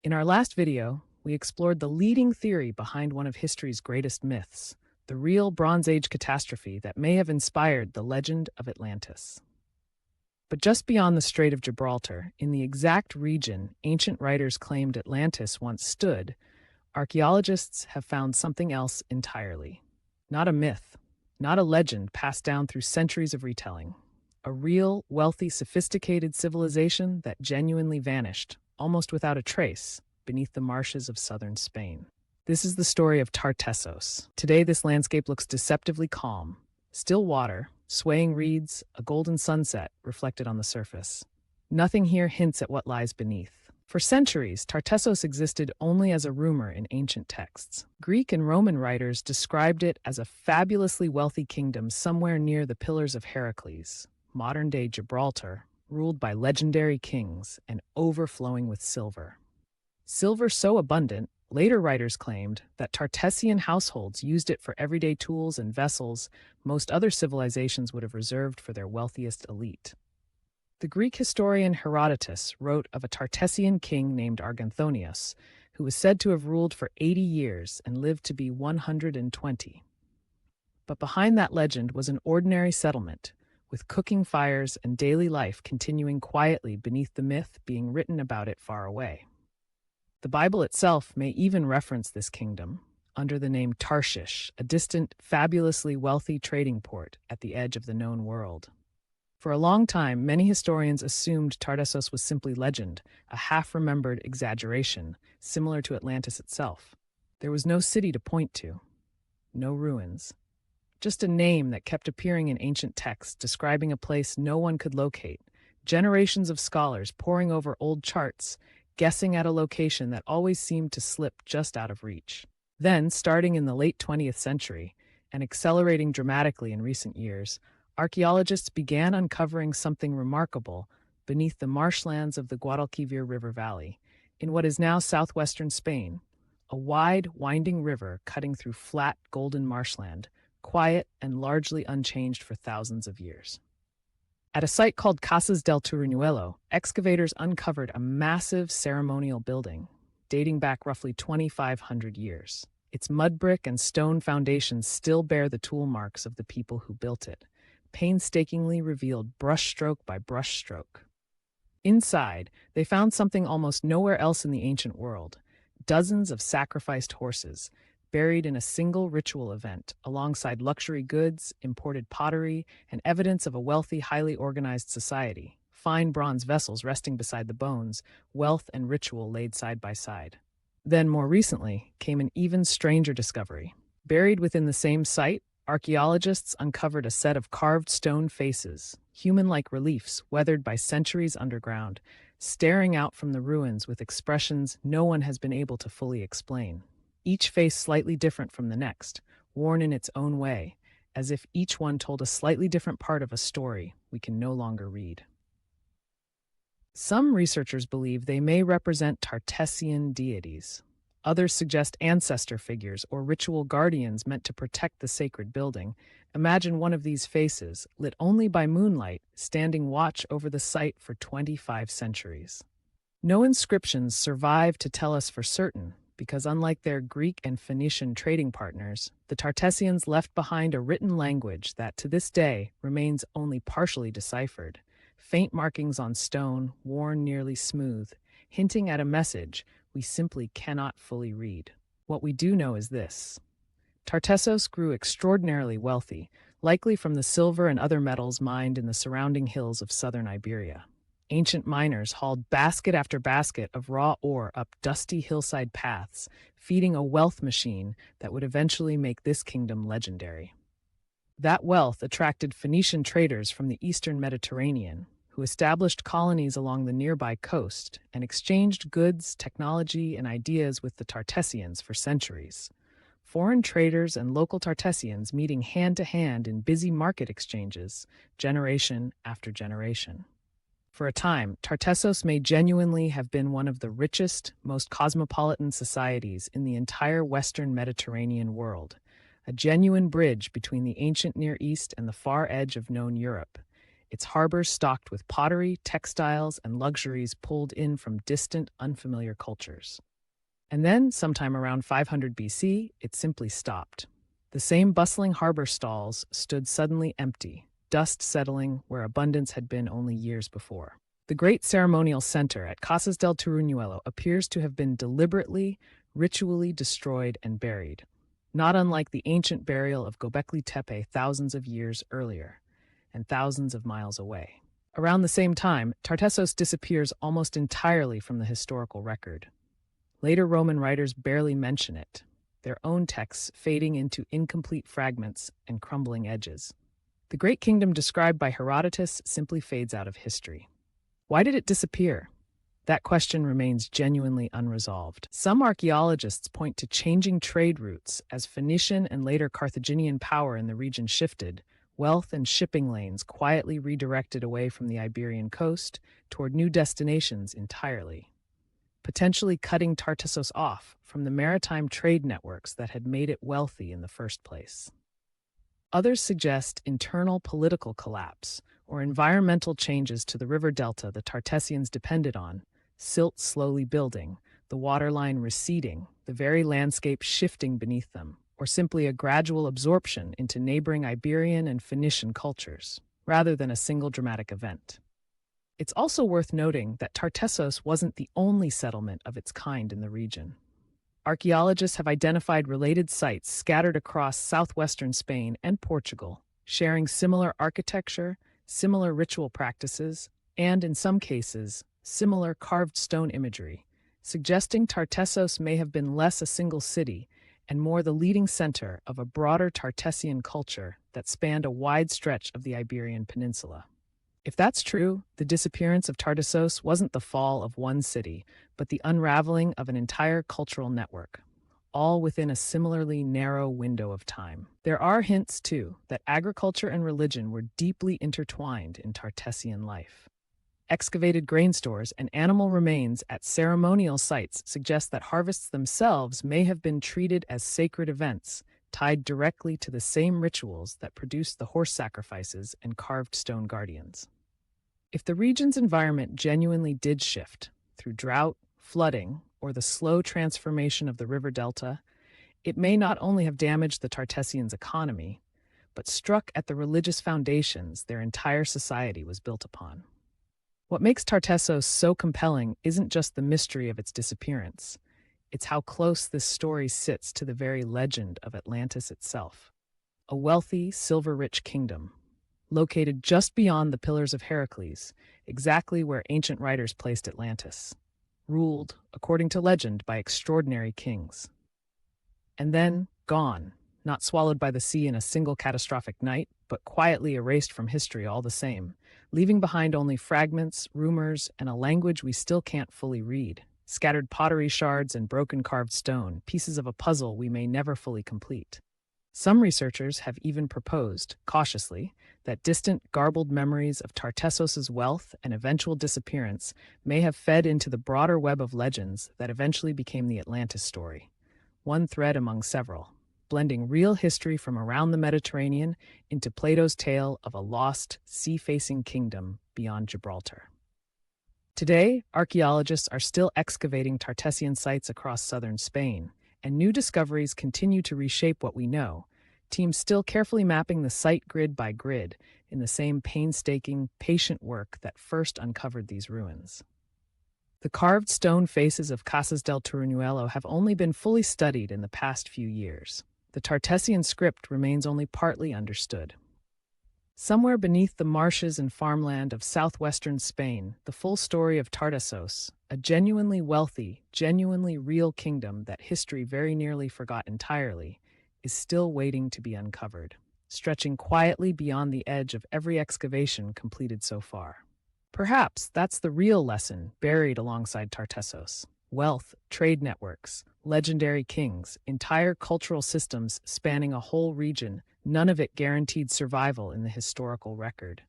In our last video, we explored the leading theory behind one of history's greatest myths, the real Bronze Age catastrophe that may have inspired the legend of Atlantis. But just beyond the Strait of Gibraltar, in the exact region ancient writers claimed Atlantis once stood, archaeologists have found something else entirely. Not a myth, not a legend passed down through centuries of retelling. A real, wealthy, sophisticated civilization that genuinely vanished, almost without a trace, beneath the marshes of southern Spain. This is the story of Tartessos. Today, this landscape looks deceptively calm. Still water, swaying reeds, a golden sunset reflected on the surface. Nothing here hints at what lies beneath. For centuries, Tartessos existed only as a rumor in ancient texts. Greek and Roman writers described it as a fabulously wealthy kingdom somewhere near the Pillars of Hercules, modern-day Gibraltar, ruled by legendary kings and overflowing with silver. Silver so abundant, later writers claimed that Tartessian households used it for everyday tools and vessels most other civilizations would have reserved for their wealthiest elite. The Greek historian Herodotus wrote of a Tartessian king named Arganthonius, who was said to have ruled for 80 years and lived to be 120. But behind that legend was an ordinary settlement, with cooking fires and daily life continuing quietly beneath the myth being written about it far away. The Bible itself may even reference this kingdom, under the name Tarshish, a distant, fabulously wealthy trading port at the edge of the known world. For a long time, many historians assumed Tartessos was simply legend, a half-remembered exaggeration, similar to Atlantis itself. There was no city to point to, no ruins. Just a name that kept appearing in ancient texts describing a place no one could locate, generations of scholars poring over old charts, guessing at a location that always seemed to slip just out of reach. Then, starting in the late 20th century, and accelerating dramatically in recent years, archaeologists began uncovering something remarkable beneath the marshlands of the Guadalquivir River Valley, in what is now southwestern Spain, a wide, winding river cutting through flat, golden marshland, quiet and largely unchanged for thousands of years. At a site called Casas del Turuñuelo, excavators uncovered a massive ceremonial building, dating back roughly 2,500 years. Its mud brick and stone foundations still bear the tool marks of the people who built it, painstakingly revealed brushstroke by brushstroke. Inside, they found something almost nowhere else in the ancient world: dozens of sacrificed horses, buried in a single ritual event, alongside luxury goods, imported pottery, and evidence of a wealthy, highly organized society. Fine bronze vessels resting beside the bones, wealth and ritual laid side by side. Then, more recently, came an even stranger discovery. Buried within the same site, archaeologists uncovered a set of carved stone faces, human-like reliefs weathered by centuries underground, staring out from the ruins with expressions no one has been able to fully explain. Each face slightly different from the next, worn in its own way, as if each one told a slightly different part of a story we can no longer read. Some researchers believe they may represent Tartessian deities. Others suggest ancestor figures or ritual guardians meant to protect the sacred building. Imagine one of these faces, lit only by moonlight, standing watch over the site for 25 centuries. No inscriptions survive to tell us for certain, because unlike their Greek and Phoenician trading partners, the Tartessians left behind a written language that to this day remains only partially deciphered. Faint markings on stone, worn nearly smooth, hinting at a message we simply cannot fully read. What we do know is this: Tartessos grew extraordinarily wealthy, likely from the silver and other metals mined in the surrounding hills of southern Iberia. Ancient miners hauled basket after basket of raw ore up dusty hillside paths, feeding a wealth machine that would eventually make this kingdom legendary. That wealth attracted Phoenician traders from the eastern Mediterranean, who established colonies along the nearby coast and exchanged goods, technology, and ideas with the Tartessians for centuries. Foreign traders and local Tartessians meeting hand-to-hand in busy market exchanges, generation after generation. For a time, Tartessos may genuinely have been one of the richest, most cosmopolitan societies in the entire Western Mediterranean world, a genuine bridge between the ancient Near East and the far edge of known Europe. its harbors stocked with pottery, textiles, and luxuries pulled in from distant, unfamiliar cultures. And then, sometime around 500 BC, it simply stopped. The same bustling harbor stalls stood suddenly empty, dust settling where abundance had been only years before. The great ceremonial center at Casas del Turuñuelo appears to have been deliberately, ritually destroyed and buried, not unlike the ancient burial of Göbekli Tepe thousands of years earlier and thousands of miles away. Around the same time, Tartessos disappears almost entirely from the historical record. Later Roman writers barely mention it, their own texts fading into incomplete fragments and crumbling edges. The great kingdom described by Herodotus simply fades out of history. Why did it disappear? That question remains genuinely unresolved. Some archaeologists point to changing trade routes as Phoenician and later Carthaginian power in the region shifted. Wealth and shipping lanes quietly redirected away from the Iberian coast toward new destinations entirely, potentially cutting Tartessos off from the maritime trade networks that had made it wealthy in the first place. Others suggest internal political collapse or environmental changes to the river delta the Tartessians depended on, silt slowly building, the waterline receding, the very landscape shifting beneath them, or simply a gradual absorption into neighboring Iberian and Phoenician cultures, rather than a single dramatic event. It's also worth noting that Tartessos wasn't the only settlement of its kind in the region. Archaeologists have identified related sites scattered across southwestern Spain and Portugal, sharing similar architecture, similar ritual practices, and, in some cases, similar carved stone imagery, suggesting Tartessos may have been less a single city and more the leading center of a broader Tartessian culture that spanned a wide stretch of the Iberian Peninsula. If that's true, the disappearance of Tartessos wasn't the fall of one city, but the unraveling of an entire cultural network, all within a similarly narrow window of time. There are hints, too, that agriculture and religion were deeply intertwined in Tartessian life. Excavated grain stores and animal remains at ceremonial sites suggest that harvests themselves may have been treated as sacred events, tied directly to the same rituals that produced the horse sacrifices and carved stone guardians. If the region's environment genuinely did shift, through drought, flooding, or the slow transformation of the river delta, it may not only have damaged the Tartessians' economy, but struck at the religious foundations their entire society was built upon. What makes Tartessos so compelling isn't just the mystery of its disappearance, it's how close this story sits to the very legend of Atlantis itself. A wealthy, silver-rich kingdom, located just beyond the Pillars of Hercules, exactly where ancient writers placed Atlantis, ruled, according to legend, by extraordinary kings. And then, gone, not swallowed by the sea in a single catastrophic night, but quietly erased from history all the same, leaving behind only fragments, rumors, and a language we still can't fully read. Scattered pottery shards and broken carved stone, pieces of a puzzle we may never fully complete. Some researchers have even proposed, cautiously, that distant, garbled memories of Tartessos's wealth and eventual disappearance may have fed into the broader web of legends that eventually became the Atlantis story, one thread among several, blending real history from around the Mediterranean into Plato's tale of a lost, sea-facing kingdom beyond Gibraltar. Today, archaeologists are still excavating Tartessian sites across southern Spain, and new discoveries continue to reshape what we know, teams still carefully mapping the site grid by grid in the same painstaking, patient work that first uncovered these ruins. The carved stone faces of Casas del Turuñuelo have only been fully studied in the past few years. The Tartessian script remains only partly understood. Somewhere beneath the marshes and farmland of southwestern Spain, the full story of Tartessos, a genuinely wealthy, genuinely real kingdom that history very nearly forgot entirely, is still waiting to be uncovered, stretching quietly beyond the edge of every excavation completed so far. Perhaps that's the real lesson buried alongside Tartessos. Wealth, trade networks, legendary kings, entire cultural systems spanning a whole region, none of it guaranteed survival in the historical record.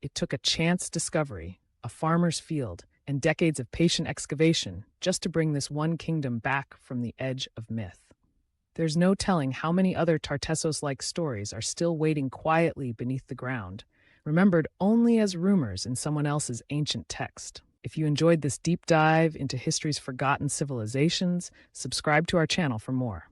It took a chance discovery, a farmer's field, and decades of patient excavation just to bring this one kingdom back from the edge of myth. There's no telling how many other Tartessos-like stories are still waiting quietly beneath the ground, remembered only as rumors in someone else's ancient text. If you enjoyed this deep dive into history's forgotten civilizations, subscribe to our channel for more.